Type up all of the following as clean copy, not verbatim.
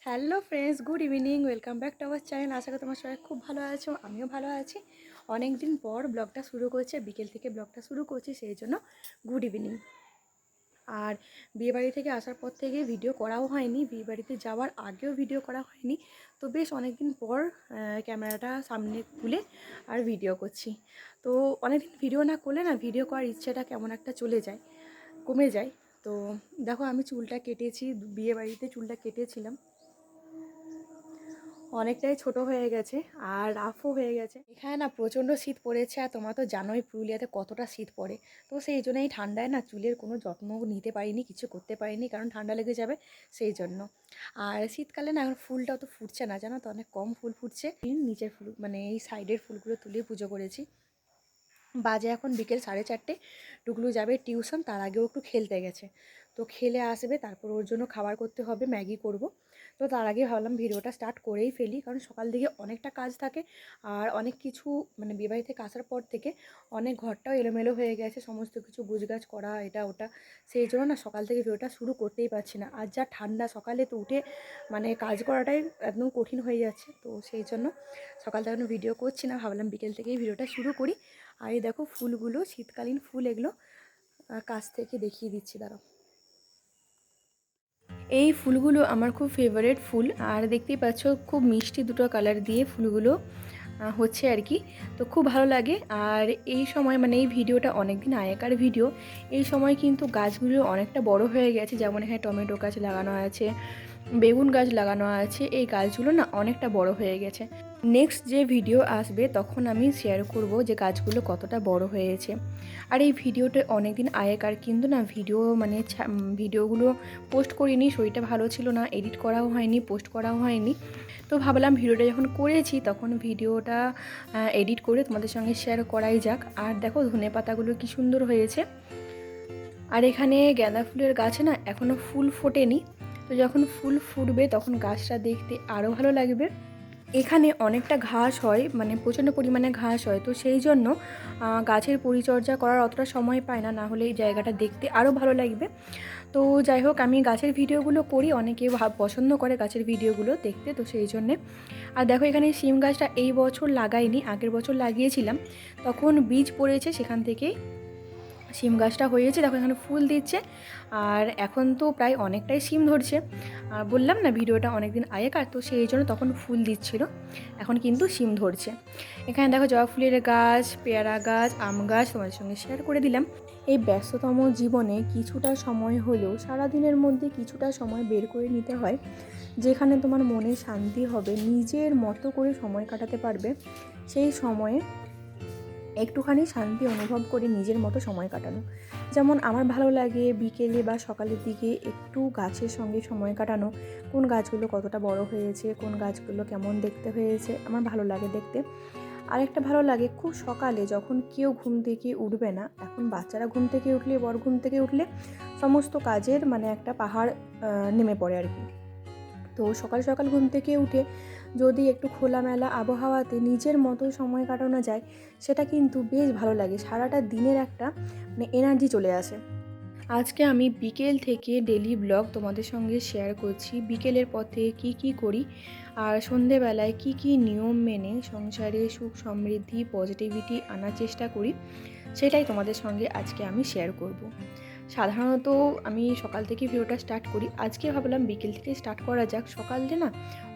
Hello friends, good evening. Welcome back to our channel. আশা করি তোমার সবাই খুব ভালো আছো, আমিও ভালো আছি। অনেক দিন পর ব্লগটা শুরু করছে, বিকেল থেকে ব্লগটা শুরু করছি, সেই জন্য গুড ইভিনিং। আর বিয়েবাড়ি থেকে আসার পর থেকে ভিডিও করাও হয়নি, বিয়েবাড়িতে যাওয়ার আগেও ভিডিও করা হয়নি। তো বেশ অনেক দিন পর ক্যামেরাটা সামনে খুলে আর ভিডিও করছি। তো অনেকদিন ভিডিও না করলে না ভিডিও করার ইচ্ছাটা কেমন একটা চলে যায়, কমে যায়। তো দেখো আমি চুলটা কেটেছি, বিয়েবাড়িতে চুলটা কেটেছিলাম, অনেকটাই ছোট হয়ে গেছে আর রাফও হয়ে গেছে। এখানে না প্রচণ্ড শীত পড়েছে, আর তোমরা তো জানোই পুরুলিয়াতে কতটা শীত পড়ে। তো সেই জন্য এই ঠান্ডায় না চুলের কোনো যত্ন নিতে পারিনি, কিছু করতে পারিনি, কারণ ঠান্ডা লেগে যাবে সেই জন্য। আর শীতকালে না এখন ফুলটাও তো ফুটছে না, জানো তো, অনেক কম ফুল ফুটছে। নিচের ফুল মানে এই সাইডের ফুলগুলো তুলে পুজো করেছি। বাজে এখন বিকেল 4:30। টুকলু যাবে টিউশন, তার আগেও একটু খেলতে গেছে। তো খেলে আসবে, তারপর ওর জন্য খাবার করতে হবে, ম্যাগি করব। তো তার আগে ভাবলাম ভিডিওটা স্টার্ট করেই ফেলি, কারণ সকাল দিকে অনেকটা কাজ থাকে। আর অনেক কিছু মানে বিয়েবাড়ি থেকে আসার পর থেকে অনেক ঘরটাও এলোমেলো হয়ে গেছে, সমস্ত কিছু গুছগাছ করা এটা ওটা। সেই জন্য না সকাল থেকে ভিডিওটা শুরু করতেই পারছি না। আর যা ঠান্ডা, সকালে তো উঠে মানে কাজ করাটাই একদম কঠিন হয়ে যাচ্ছে। তো সেই জন্য সকাল থেকে ভিডিও করছি না, ভাবলাম বিকেল থেকেই ভিডিওটা শুরু করি। আর এই দেখো ফুলগুলো, শীতকালীন ফুল এগুলো কাছ থেকে দেখিয়ে দিচ্ছি, দাঁড়াও। এই ফুলগুলো আমার খুব ফেভারিট ফুল, আর দেখতেই পাচ্ছ খুব মিষ্টি দুটো কালার দিয়ে ফুলগুলো হচ্ছে আর কি। তো খুব ভালো লাগে। আর এই সময় মানে এই ভিডিওটা অনেক দিন আগেকার ভিডিও, এই সময় কিন্তু গাছগুলো অনেকটা বড় হয়ে গেছে। যেমন এখানে টমেটো গাছ লাগানো আছে, বেগুন গাছ লাগানো আছে, এই গাছগুলো না অনেকটা বড় হয়ে গেছে। নেক্সট যে ভিডিও আসবে তখন আমি শেয়ার করব যে গাছগুলো কতটা বড় হয়েছে। আর এই ভিডিওটা অনেক দিন আগেকার, কিন্তু না ভিডিও মানে ভিডিওগুলো পোস্ট করিনি, শরীরটা ভালো ছিল না, এডিট করাও হয়নি, পোস্ট করাও হয়নি। তো ভাবলাম ভিডিওটা যখন করেছি তখন ভিডিওটা এডিট করে তোমাদের সঙ্গে শেয়ার করাই যাক। আর দেখো ধনেপাতাগুলো কি সুন্দর হয়েছে। আর এখানে গাঁদা ফুলের গাছে না এখনও ফুল ফোটেনি, তো যখন ফুল ফুটবে তখন গাছটা দেখতে আরও ভালো লাগবে। এখানে অনেকটা ঘাস হয়, মানে প্রচণ্ড পরিমাণে ঘাস হয়, তো সেই জন্য গাছের পরিচর্যা করার অতটা সময় পায় না, না হলে এই জায়গাটা দেখতে আরও ভালো লাগবে। তো যাই হোক, আমি গাছের ভিডিওগুলো করি, অনেকে পছন্দ করে গাছের ভিডিওগুলো দেখতে, তো সেই জন্যে। আর দেখো এখানে শিম গাছটা এই বছর লাগাইনি, আগের বছর লাগিয়েছিলাম, তখন বীজ পড়েছে, সেখান থেকেই শিম গাছটা হয়েছে। দেখো এখানে ফুল দিচ্ছে, আর এখন তো প্রায় অনেকটাই শিম ধরছে। আর বললাম না ভিডিওটা অনেক দিন আগেকার, তো সেই জন্য তখন ফুল দিচ্ছিল, এখন কিন্তু শিম ধরছে। এখানে দেখো জবা ফুলের গাছ, পেয়ারা গাছ, আম গাছ তোমাদের সঙ্গে শেয়ার করে দিলাম। এই ব্যস্ততম জীবনে কিছুটা সময় হলেও সারাদিনের মধ্যে কিছুটা সময় বের করে নিতে হয়, যেখানে তোমার মনে শান্তি হবে, নিজের মতো করে সময় কাটাতে পারবে। সেই সময়ে একটুখানি শান্তি অনুভব করে নিজের মতো সময় কাটানো। যেমন আমার ভালো লাগে বিকেলে বা সকালের দিকে একটু গাছের সঙ্গে সময় কাটানো, কোন গাছগুলো কতটা বড় হয়েছে, কোন গাছগুলো কেমন দেখতে হয়েছে, আমার ভালো লাগে দেখতে। আরেকটা ভালো লাগে খুব সকালে, যখন কেউ ঘুম থেকে উঠবে না, এখন বাচ্চারা ঘুম থেকে উঠলে, বড় ঘুম থেকে উঠলে সমস্ত কাজের মানে একটা পাহাড় নেমে পড়ে আর কি। তো সকাল সকাল ঘুম থেকে উঠে যদি একটু খোলামেলা আবহাওয়াতে নিজের মতো সময় কাটানো যায়, সেটা কিন্তু বেশ ভালো লাগে, সারাটা দিনের একটা মানে এনার্জি চলে আসে। আজকে আমি বিকেল থেকে ডেলি ব্লগ তোমাদের সঙ্গে শেয়ার করছি, বিকেলের পথে কি কি করি, আর সন্ধেবেলায় কি কি নিয়ম মেনে সংসারে সুখ সমৃদ্ধি পজিটিভিটি আনার চেষ্টা করি, সেটাই তোমাদের সঙ্গে আজকে আমি শেয়ার করব। সাধারণত আমি সকাল থেকে ভিডিওটা স্টার্ট করি, আজকে ভাবলাম বিকেল থেকে স্টার্ট করা যাক। সকালে না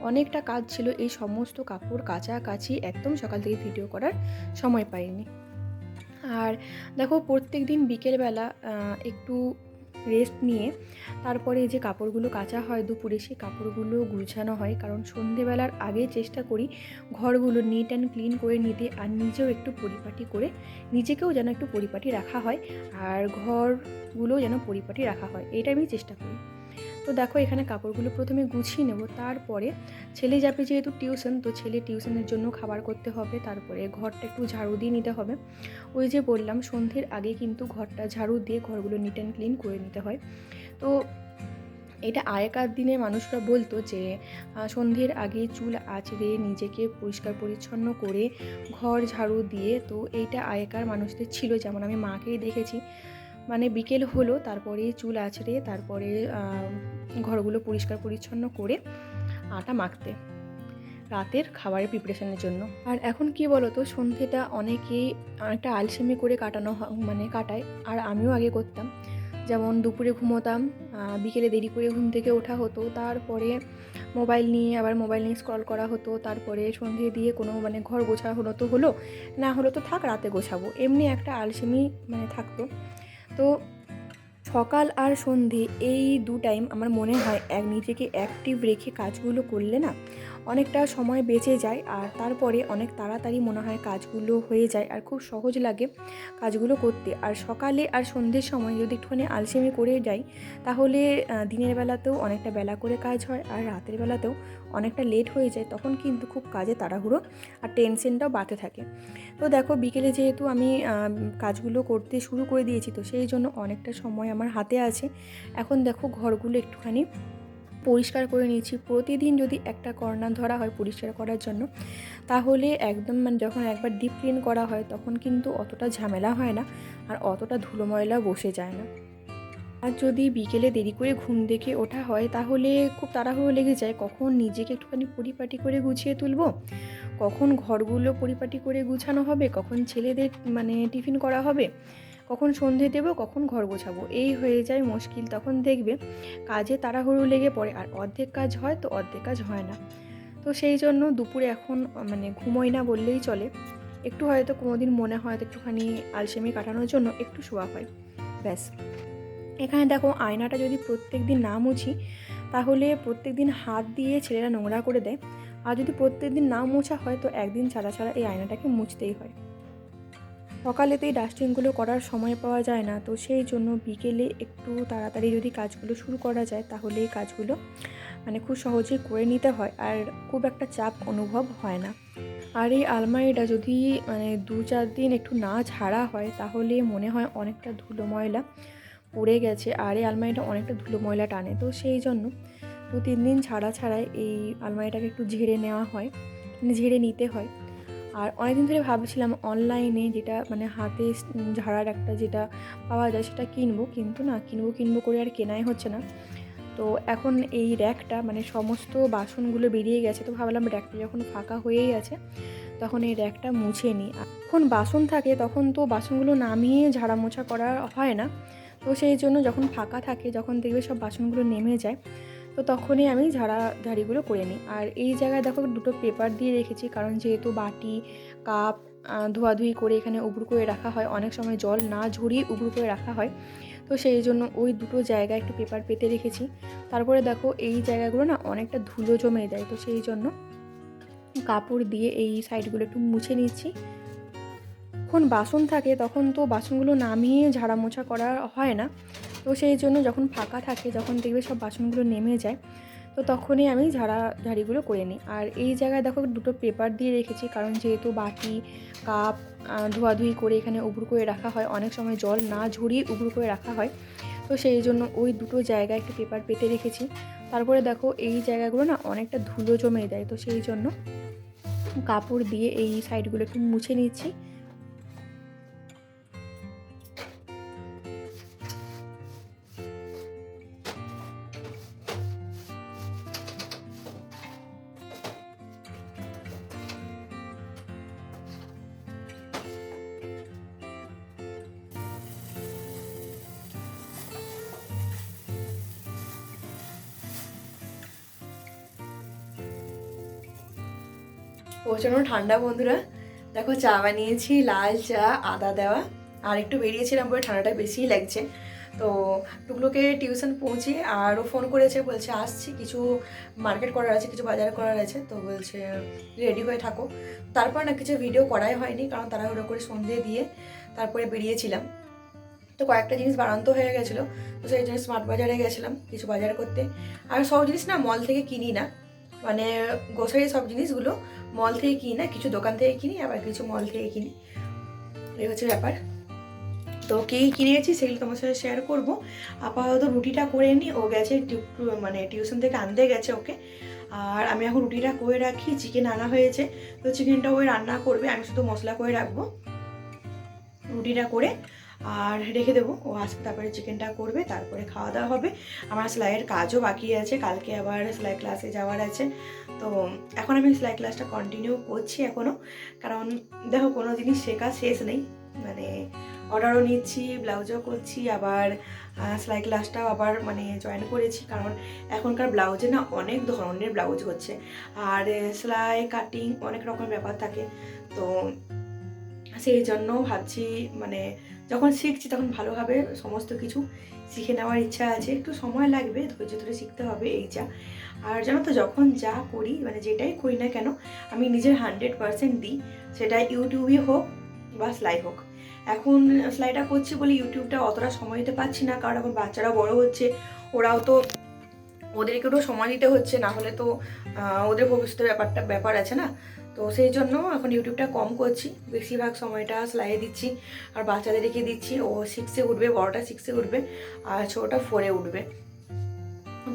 অনেকটা কাজ ছিল, এই সমস্ত কাপড় কাচাকাচি, একদম সকাল থেকে ভিডিও করার সময় পাইনি। আর দেখো প্রত্যেক দিন বিকেলবেলা একটু রেস্ট নিয়ে তারপরে যে কাপড়গুলো কাচা হয় দুপুরে, সেই কাপড়গুলো গুছানো হয়, কারণ সন্ধেবেলার আগে চেষ্টা করি ঘরগুলো নিট অ্যান্ড ক্লিন করে নিতে, আর নিজেও একটু পরিপাটি করে, নিজেকেও যেন একটু পরিপাটি রাখা হয়, আর ঘরগুলো যেন পরিপাটি রাখা হয়, এটা আমি চেষ্টা করি। তো দেখো এখানে কাপড়গুলো প্রথমে গুছিয়ে নেব, তারপরে ছেলে যাবে যেহেতু টিউশন, তো ছেলে টিউশনের জন্য খাবার করতে হবে, তারপরে ঘরটা একটু ঝাড়ু দিয়ে নিতে হবে। ওই যে বললাম সন্ধ্যের আগে কিন্তু ঘরটা ঝাড়ু দিয়ে ঘরগুলো নিট অ্যান্ড ক্লিন করে নিতে হয়। তো এটা আগেকার দিনে মানুষরা বলতো যে সন্ধ্যের আগে চুল আঁচড়ে নিজেকে পরিষ্কার পরিচ্ছন্ন করে ঘর ঝাড়ু দিয়ে, তো এইটা আগেকার মানুষদের ছিল, যেমন আমি মাকেই দেখেছি, মানে বিকেল হলো তারপরে চুল আঁচড়ে তারপরে ঘরগুলো পরিষ্কার পরিচ্ছন্ন করে আটা মাখতে রাতের খাবারের প্রিপারেশনের জন্য। আর এখন কি বলো তো, সন্ধ্যেটা অনেকেই অনেকটা আলসেমি করে কাটায়। আর আমিও আগে করতাম, যেমন দুপুরে ঘুমোতাম, বিকেলে দেরি করে ঘুম থেকে ওঠা হতো, তারপরে মোবাইল নিয়ে স্ক্রল করা হতো, তারপরে সন্ধ্যে দিয়ে কোনো ঘর গোছা হলো তো হলো, না হলো তো থাক রাতে গোছাবো, এমনি একটা আলসেমি থাকতো। তো সকাল আর সন্ধে এই দু টাইম আমার মনে হয় নিজেকে অ্যাক্টিভ রেখে কাজগুলো করলে না অনেকটা সময় বেঁচে যায়, আর তারপরে অনেক তাড়াতাড়ি মনে হয় কাজগুলো হয়ে যায় আর খুব সহজ লাগে কাজগুলো করতে। আর সকালে আর সন্ধ্যের সময় যদি একটুখানি আলসেমি করে যাই, তাহলে দিনের বেলাতেও অনেকটা বেলা করে কাজ হয়, আর রাতের বেলাতেও অনেকটা লেট হয়ে যায়, তখন কিন্তু খুব কাজে তাড়াহুড়ো আর টেনশনটাও বাড়তে থাকে। তো দেখো, বিকেলে যেহেতু আমি কাজগুলো করতে শুরু করে দিয়েছি, তো সেই জন্য অনেকটা সময় আমার হাতে আছে। এখন দেখো, ঘরগুলো একটুখানি পরিষ্কার করে নিয়েছি। প্রতিদিন যদি একটা কর্নার ধরা হয় পরিষ্কার করার জন্য, তাহলে একদম যখন একবার ডিপ ক্লিন করা হয় তখন কিন্তু অতটা ঝামেলা হয় না, আর অতটা ধুলো ময়লা বসে যায় না। আর যদি বিকেলে দেরি করে ঘুম থেকে ওঠা হয়, তাহলে খুব তাড়াহুড়ো লেগে যায়, কখন নিজেকে একটুখানি পরিপাটি করে গুছিয়ে তুলবো, কখন ঘরগুলো পরিপাটি করে গুছানো হবে, কখন ছেলেদের টিফিন করা হবে, কখন সন্ধে দেবো, কখন ঘর গোছাবো, এই হয়ে যায় মুশকিল। তখন দেখবে কাজে তাড়াহুড়ো লেগে পড়ে, আর অর্ধেক কাজ হয় তো অর্ধেক কাজ হয় না। তো সেই জন্য দুপুরে এখন ঘুমোই না বললেই চলে। একটু হয়তো কোনোদিন মনে হয় একটুখানি আলসেমি কাটানোর জন্য একটু শোয়া হয়, ব্যাস। এখানে দেখো, আয়নাটা যদি প্রত্যেক দিন না মুছি, তাহলে প্রত্যেক দিন হাত দিয়ে ছেলেরা নোংরা করে দেয়, আর যদি প্রত্যেক দিন না মোছা হয় তো একদিন ছাড়া ছাড়া এই আয়নাটাকে মুছতেই হয়। সকালেতেই ডাস্টিংগুলো করার সময় পাওয়া যায় না, তো সেই জন্য বিকেলে একটু তাড়াতাড়ি যদি কাজগুলো শুরু করা যায়, তাহলে এই কাজগুলো খুব সহজেই করে নিতে হয়, আর খুব একটা চাপ অনুভব হয় না। আর এই আলমারিটা যদি 2-4 দিন একটু না ঝাড়া হয়, তাহলে মনে হয় অনেকটা ধুলো ময়লা পড়ে গেছে, আর এই আলমারিটা অনেকটা ধুলো ময়লা টানে। তো সেই জন্য 2-3 দিন ছাড়াই এই আলমারিটাকে একটু ঝেড়ে নেওয়া হয়, ঝেড়ে নিতে হয়। আর অনেকদিন ধরে ভাবছিলাম অনলাইনে যেটা হাতে ঝাড়ার একটা যেটা পাওয়া যায় সেটা কিনবো, কিন্তু না কিনবো করে আর কেনাই হচ্ছে না। তো এখন এই র্যাকটা সমস্ত বাসনগুলো বেরিয়ে গেছে, তো ভাবলাম র্যাকটা যখন ফাঁকা হয়েই আছে তখন এই র্যাকটা মুছে নিই। এখন বাসন থাকে তখন তো বাসনগুলো নামিয়ে ঝাড়া মোছা করা হয় না, তো সেই জন্য যখন ফাঁকা থাকে, যখন দেখবে সব বাসনগুলো নেমে যায়, তো তখনই আমি ঝাড়িগুলো করে নিই। আর এই জায়গায় দেখো, 2টো পেপার দিয়ে রেখেছি, কারণ যেহেতু বাটি কাপ ধোয়াধুয়ি করে এখানে উবড় করে রাখা হয়, অনেক সময় জল না ঝরিয়ে উবড় করে রাখা হয়, তো সেই জন্য ওই 2টো জায়গায় একটু পেপার পেতে রেখেছি। তারপরে দেখো, এই জায়গাগুলো না অনেকটা ধুলো জমে যায়, তো সেই জন্য কাপড় দিয়ে এই সাইডগুলো একটু মুছে নিচ্ছি। যখন বাসন থাকে তখন তো বাসনগুলো নামিয়ে ঝাড়া মোছা করা হয় না, তো সেই জন্য যখন ফাঁকা থাকে, যখন দেখবে সব বাসনগুলো নেমে যায়, তো তখনই আমি ঝাড়িগুলো করে নিই। আর এই জায়গায় দেখো, 2টো পেপার দিয়ে রেখেছি, কারণ যেহেতু বাটি কাপ ধোয়াধুয়ি করে এখানে উবড় করে রাখা হয়, অনেক সময় জল না ঝরিয়ে উবড় করে রাখা হয়, তো সেই জন্য ওই 2টো জায়গায় একটু পেপার পেতে রেখেছি। তারপরে দেখো, এই জায়গাগুলো না অনেকটা ধুলো জমে যায়, তো সেই জন্য কাপড় দিয়ে এই সাইডগুলো একটু মুছে নিচ্ছি। প্রচণ্ড ঠান্ডা বন্ধুরা, দেখো চা বানিয়েছি, লাল চা আদা দেওয়া, আর একটু বেরিয়েছিলাম বলে ঠান্ডাটা বেশিই লাগছে। তো টুকলোকে টিউশন পৌঁছে আরও ফোন করেছে, বলছে আসছি, কিছু মার্কেট করার আছে, কিছু বাজার করার আছে, তো বলছে রেডি হয়ে থাকো। তারপর না কিছু ভিডিও করাই হয়নি, কারণ তাড়াহুড়ো করে সন্ধে দিয়ে তারপরে বেরিয়েছিলাম, তো কয়েকটা জিনিস বাড়ান্ত হয়ে গেছিলো, তো সেই জন্য স্মার্ট বাজারে গেছিলাম কিছু বাজার করতে। আর সব জিনিস না মল থেকে কিনি না, গ্রোসারি সব জিনিসগুলো মল থেকে কিনি না, কিছু দোকান থেকে কিনি, আবার কিছু মল থেকে কিনি, এই হচ্ছে ব্যাপার। তো কী কিনেছি সেগুলো তোমার সাথে শেয়ার করবো। আপাতত রুটিটা করে নিই, ও গেছে টিউশন থেকে আনতে গেছে ওকে, আর আমি এখন রুটিটা করে রাখি। চিকেন আনা হয়েছে, তো চিকেনটা ওই রান্না করবে, আমি শুধু মশলা করে রাখবো। রুটিটা করে আর রেখে দেবো। ও আসবে তারপরে চিকেনটা করবে, তারপরে খাওয়া দাওয়া হবে। আমার সেলাইয়ের কাজও বাকি আছে, কালকে আবার সেলাই ক্লাসে যাওয়ার আছে। তো এখন আমি সেলাই ক্লাসটা কন্টিনিউ করছি এখনও, কারণ দেখো কোনো জিনিস শেখা শেষ নেই। মানে অর্ডারও নিচ্ছি, ব্লাউজও করছি, আবার সেলাই ক্লাসটাও আবার মানে জয়েন করেছি, কারণ এখনকার ব্লাউজে না অনেক ধরনের ব্লাউজ হচ্ছে, আর সেলাই কাটিং অনেক রকম ব্যাপার থাকে। তো সেই জন্য ভাবছি মানে যখন শিখছি তখন ভালোভাবে সমস্ত কিছু শিখে নেওয়ার ইচ্ছা আছে। একটু সময় লাগবে, ধৈর্য ধরে শিখতে হবে এই যা। আর জানো তো, যখন যা করি মানে যেটাই করি না কেন আমি নিজের 100% দিই, সেটা ইউটিউবই হোক বা সেলাই হোক। এখন সেলাইটা করছি বলে ইউটিউবটা অতটা সময় দিতে পারছি না, কারণ এখন বাচ্চারা বড় হচ্ছে, ওরাও তো ওদেরকেও তো সময় দিতে হচ্ছে, না হলে তো ওদের ভবিষ্যতের ব্যাপার আছে না। তো সেই জন্য এখন ইউটিউবটা কম করছি, বেশিরভাগ সময়টা সেলাইয়ে দিচ্ছি। আর বাচ্চাদেরকে দিচ্ছি, ও 6-এ উঠবে, বড়টা 6-এ উঠবে আর ছোটোটা 4-এ উঠবে।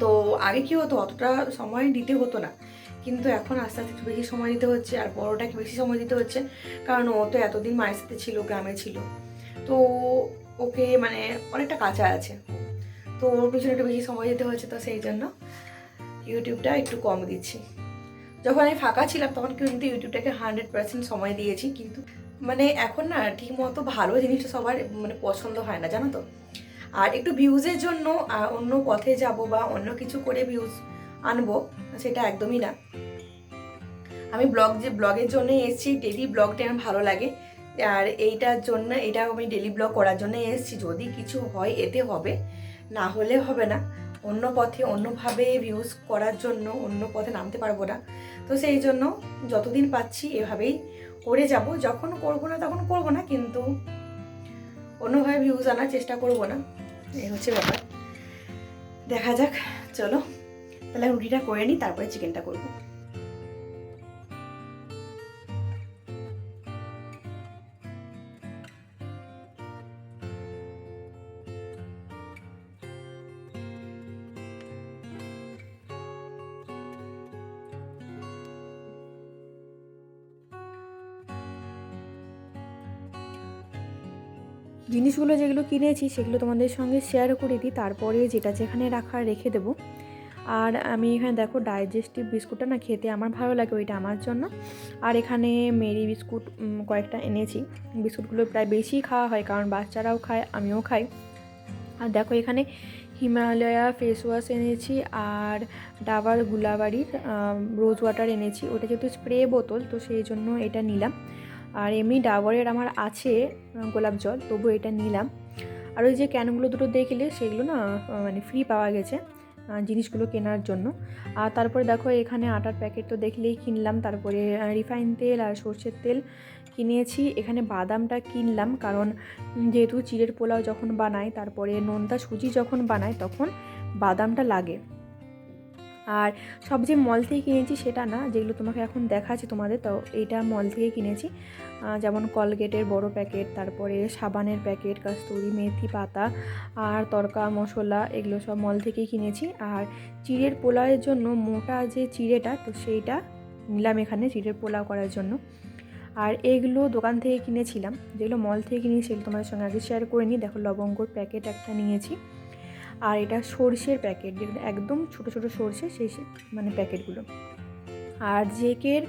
তো আগে কী হতো, অতটা সময় দিতে হতো না, কিন্তু এখন আস্তে আস্তে একটু বেশি সময় দিতে হচ্ছে, আর বড়টাকে বেশি সময় দিতে হচ্ছে, কারণ ও তো এতদিন মায়ের সাথে ছিল, গ্রামে ছিল। তো ওকে মানে অনেকটা কাঁচা আছে, তো ওর পিছনে একটু বেশি সময় দিতে হচ্ছে। তো সেই জন্য ইউটিউবটা একটু কম দিচ্ছি। যখন আমি ফাঁকা ছিলাম তখন কিন্তু ইউটিউবটাকে 100% সময় দিয়েছি, কিন্তু মানে এখন না ঠিক মতো ভালো জিনিসটা সবার মানে পছন্দ হয় না, জানো তো। আর একটু ভিউজের জন্য অন্য পথে যাব বা অন্য কিছু করে ভিউজ আনবো, সেটা একদমই না। আমি ব্লগের জন্য এসেছি, ডেলি ব্লগটা আমার ভালো লাগে, আর এইটার জন্য এটা আমি ডেলি ব্লগ করার জন্য এসেছি। যদি কিছু হয় এতে হবে, না হলে হবে না। অন্য পথে অন্যভাবে ভিউজ করার জন্য অন্য পথে নামতে পারবো না। তো সেই জন্য যতদিন পাচ্ছি এভাবেই করে যাব, যখন করবো না তখন করবো না, কিন্তু অন্যভাবে ভিউজ আনার চেষ্টা করবো না। এই হচ্ছে ব্যাপার, দেখা যাক। চলো তাহলে রুটিটা করে নিই, তারপরে চিকেনটা করবো। জিনিসগুলো যেগুলো কিনেছি সেগুলো তোমাদের সঙ্গে শেয়ার করে দিই, তারপরে যেটা যেখানে রাখার রেখে দেবো। আর আমি এখানে দেখো ডাইজেস্টিভ বিস্কুটটা না খেতে আমার ভালো লাগে, ওইটা আমার জন্য। আর এখানে মেরি বিস্কুট কয়েকটা এনেছি। বিস্কুটগুলো প্রায় বেশি খাওয়া হয়, কারণ বাচ্চারাও খায়, আমিও খাই। আর দেখো এখানে হিমালয়া ফেস ওয়াশ এনেছি, আর ডাবার গুলাবাড়ির রোজ ওয়াটার এনেছি। ওটা যেহেতু স্প্রে বোতল, তো সেই জন্য এটা নিলাম। আর এমনি ডাবরের আমার আছে গোলাপ জল, তবু এটা নিলাম। আর ওই যে ক্যানগুলো দুটো দেখলে সেগুলো না মানে ফ্রি পাওয়া গেছে জিনিসগুলো কেনার জন্য। আর তারপরে দেখো এখানে আটার প্যাকেট তো দেখলেই কিনলাম, তারপরে রিফাইন তেল আর সর্ষের তেল কিনেছি। এখানে বাদামটা কিনলাম, কারণ যেহেতু চিড়ের পোলাও যখন বানাই, তারপরে নোনতা সুজি যখন বানাই, তখন বাদামটা লাগে। আর সব যে মল থেকে কিনেছি সেটা না, যেগুলো তোমাকে এখন দেখাচ্ছি তোমাদের, তো এইটা মল থেকে কিনেছি। যেমন কলগেটের বড় প্যাকেট, তারপরে সাবানের প্যাকেট, কস্তুরি মেথি পাতা আর তড়কা মশলা, এগুলো সব মল থেকেই কিনেছি। আর চিড়ের পোলাওয়ের জন্য মোটা যে চিড়েটা, তো সেইটা নিলাম এখানে চিড়ের পোলাও করার জন্য। আর এইগুলো দোকান থেকে কিনেছিলাম, যেগুলো মল থেকে কিনেছি সেগুলো তোমাদের সঙ্গে আগে শেয়ার করে নিই। দেখো লবঙ্গর প্যাকেট একটা নিয়েছি, আর এটা সর্ষের প্যাকেট, যেগুলো একদম ছোটো ছোটো সর্ষে, সেই মানে প্যাকেটগুলো। আর জেকের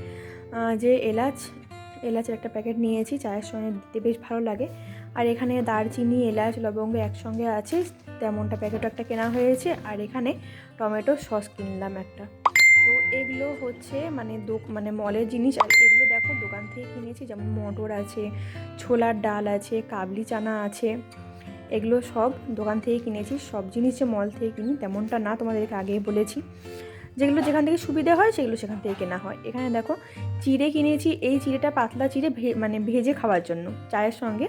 যে এলাচের একটা প্যাকেট নিয়েছি, চায়ের সঙ্গে দিতে বেশ ভালো লাগে। আর এখানে দারচিনি, এলাচ, লবঙ্গ একসঙ্গে আছে, তেমনটা প্যাকেটও একটা কেনা হয়েছে। আর এখানে টমেটো সস কিনলাম একটা। তো এগুলো হচ্ছে মানে মলের জিনিস। আর এগুলো দেখো দোকান থেকে কিনেছি, যেমন মটর আছে, ছোলার ডাল আছে, কাবলি চানা আছে, এগুলো সব দোকান থেকে কিনেছি। সব জিনিস যে মল থেকে কিনি তেমনটা না, তোমাদেরকে আগেই বলেছি। যেগুলো যেখান থেকে সুবিধা হয় সেগুলো সেখান থেকে কেনা হয়। এখানে দেখো চিড়ে কিনেছি, এই চিড়েটা পাতলা চিড়ে, মানে ভেজে খাওয়ার জন্য, চায়ের সঙ্গে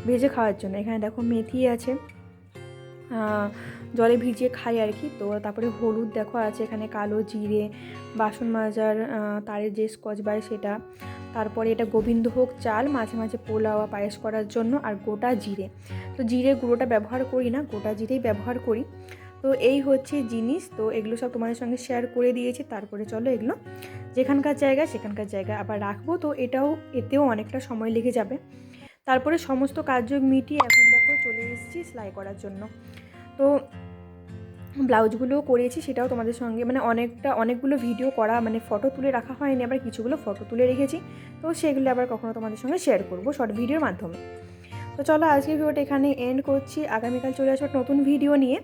ভেজে খাওয়ার জন্য। এখানে দেখো মেথি আছে, জলে ভিজিয়ে খাই আর কি। তো তারপরে হলুদ দেখো আছে এখানে, কালো জিরে, বাসন মাজার তারের যে স্কচ ব্রাইট সেটা, তারপরে এটা গোবিন্দভোগ চাল মাঝে মাঝে পোলাও পায়েস করার জন্য, আর গোটা জিরে। তো জিরে গুঁড়োটা ব্যবহার করি না, গোটা জিরেই ব্যবহার করি। তো এই হচ্ছে জিনিস। তো এগুলো সব তোমাদের সঙ্গে শেয়ার করে দিয়েছি। তারপরে চলো এগুলো যেখানকার জায়গা সেখানকার জায়গায় আবার রাখবো, তো এতেও অনেকটা সময় লেগে যাবে। তারপরে সমস্ত কার্য মিটিয়ে এখন দেখো চলে এসেছি সেলাই করার জন্য। তো ব্লাউজগুলো করেছি, সেটাও তোমাদের সঙ্গে মানে অনেকগুলো ভিডিও করা, মানে ফটো তুলে রাখা হয়নি, আবার কিছুগুলো ফটো তুলে রেখেছি, তো সেগুলো আবার কখনো তোমাদের সঙ্গে শেয়ার করবো শর্ট ভিডিওর মাধ্যমে। তো চলো আজকের ভিডিওটা এখানে এন্ড করছি, আগামীকাল চলে আসবো নতুন ভিডিও নিয়ে।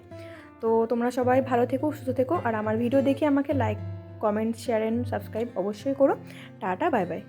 তো তোমরা সবাই ভালো থেকো, সুস্থ থেকো, আর আমার ভিডিও দেখে আমাকে like, comment, share and subscribe অবশ্যই করো। Tata, bye bye.